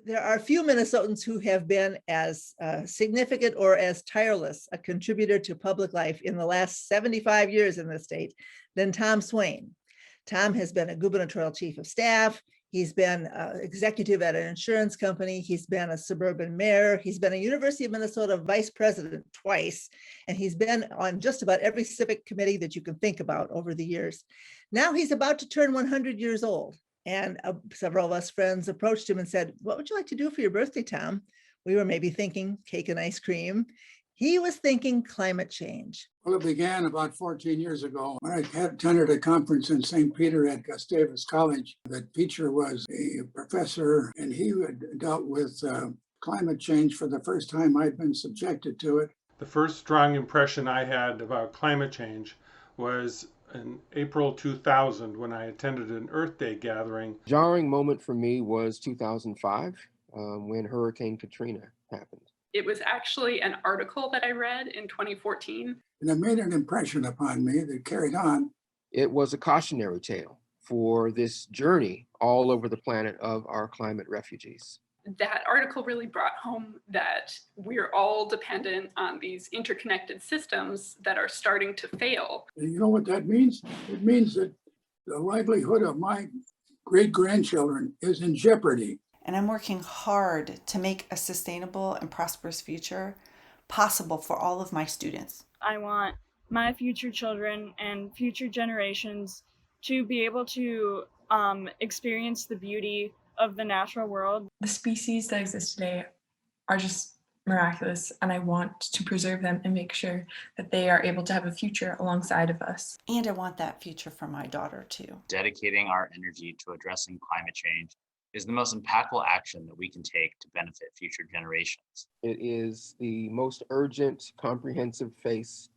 There are few Minnesotans who have been as significant or as tireless a contributor to public life in the last 75 years in the state than Tom Swain. Tom has been a gubernatorial chief of staff. He's been executive at an insurance company. He's been a suburban mayor. He's been a University of Minnesota vice president twice. And he's been on just about every civic committee that you can think about over the years. Now he's about to turn 100 years old. And several of us friends approached him and said, "What would you like to do for your birthday, Tom?" We were maybe thinking cake and ice cream. He was thinking climate change. Well, it began about 14 years ago when I had attended a conference in St. Peter at Gustavus College. The teacher was a professor, and he had dealt with climate change for the first time I'd been subjected to it. The first strong impression I had about climate change was in April 2000 when I attended an Earth Day gathering. Jarring moment for me was 2005 when Hurricane Katrina happened. It was actually an article that I read in 2014. And it made an impression upon me that carried on. It was a cautionary tale for this journey all over the planet of our climate refugees. That article really brought home that we're all dependent on these interconnected systems that are starting to fail. And you know what that means? It means that the livelihood of my great-grandchildren is in jeopardy. And I'm working hard to make a sustainable and prosperous future possible for all of my students. I want my future children and future generations to be able to experience the beauty of the natural world. The species that exist today are just miraculous, and I want to preserve them and make sure that they are able to have a future alongside of us. And I want that future for my daughter too. Dedicating our energy to addressing climate change is the most impactful action that we can take to benefit future generations. It is the most urgent, comprehensive face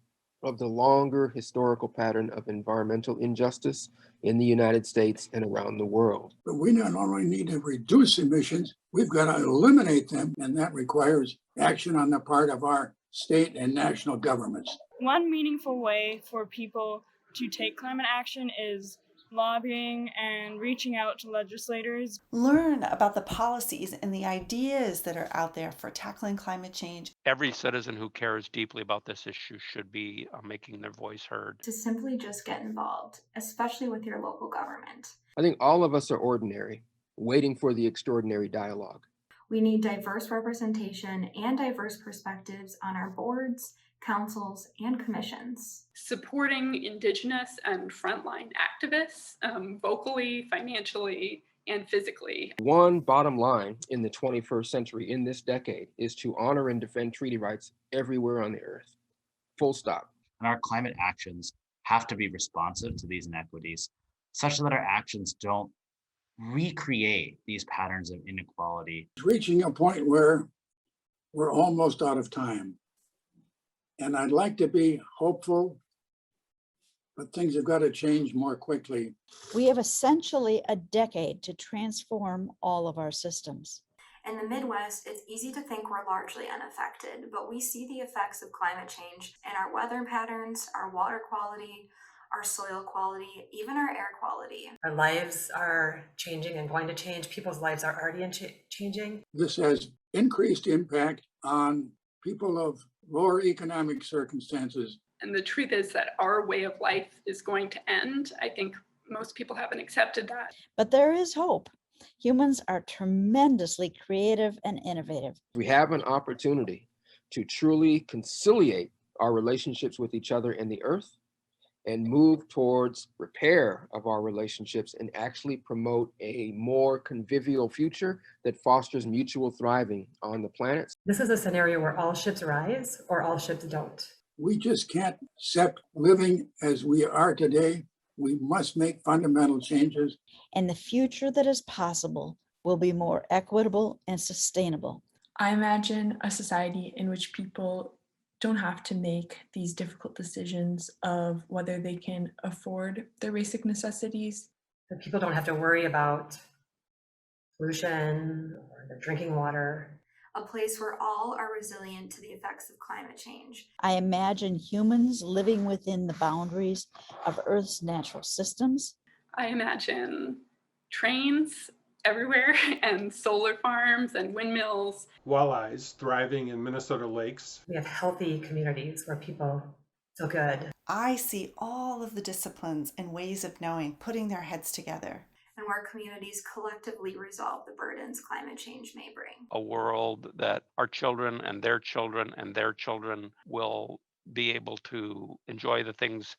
of the longer historical pattern of environmental injustice in the United States and around the world. But we not only need to reduce emissions, we've got to eliminate them, and that requires action on the part of our state and national governments. One meaningful way for people to take climate action is lobbying and reaching out to legislators. Learn about the policies and the ideas that are out there for tackling climate change. Every citizen who cares deeply about this issue should be making their voice heard. To simply just get involved, especially with your local government. I think all of us are ordinary, waiting for the extraordinary dialogue. We need diverse representation and diverse perspectives on our boards, councils, and commissions. Supporting Indigenous and frontline activists vocally, financially, and physically. One bottom line in the 21st century, in this decade, is to honor and defend treaty rights everywhere on the earth. Full stop. And our climate actions have to be responsive to these inequities, such that our actions don't recreate these patterns of inequality. It's reaching a point where we're almost out of time. And I'd like to be hopeful, but things have got to change more quickly. We have essentially a decade to transform all of our systems. In the Midwest, it's easy to think we're largely unaffected, but we see the effects of climate change in our weather patterns, our water quality, our soil quality, even our air quality. Our lives are changing and going to change. People's lives are already changing. This has increased impact on people of lower economic circumstances. And the truth is that our way of life is going to end. I think most people haven't accepted that. But there is hope. Humans are tremendously creative and innovative. We have an opportunity to truly conciliate our relationships with each other and the earth and move towards repair of our relationships and actually promote a more convivial future that fosters mutual thriving on the planet. This is a scenario where all ships rise or all ships don't. We just can't accept living as we are today. We must make fundamental changes. And the future that is possible will be more equitable and sustainable. I imagine a society in which people don't have to make these difficult decisions of whether they can afford their basic necessities. That people don't have to worry about pollution or their drinking water. A place where all are resilient to the effects of climate change. I imagine humans living within the boundaries of Earth's natural systems. I imagine trains everywhere and solar farms and windmills. Walleyes thriving in Minnesota lakes. We have healthy communities where people feel good. I see all of the disciplines and ways of knowing putting their heads together. And where communities collectively resolve the burdens climate change may bring. A world that our children and their children and their children will be able to enjoy the things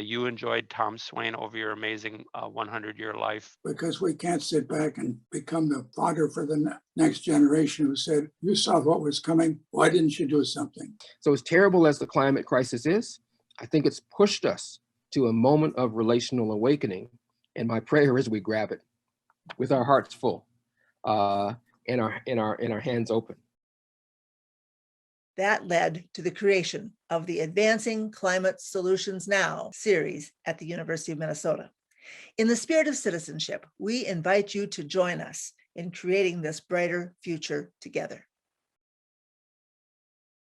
you enjoyed, Tom Swain, over your amazing 100-year life. Because we can't sit back and become the fodder for the next generation who said, you saw what was coming, why didn't you do something? So as terrible as the climate crisis is, I think it's pushed us to a moment of relational awakening. And my prayer is we grab it with our hearts full and our hands open. That led to the creation of the Advancing Climate Solutions Now series at the University of Minnesota. In the spirit of citizenship, we invite you to join us in creating this brighter future together.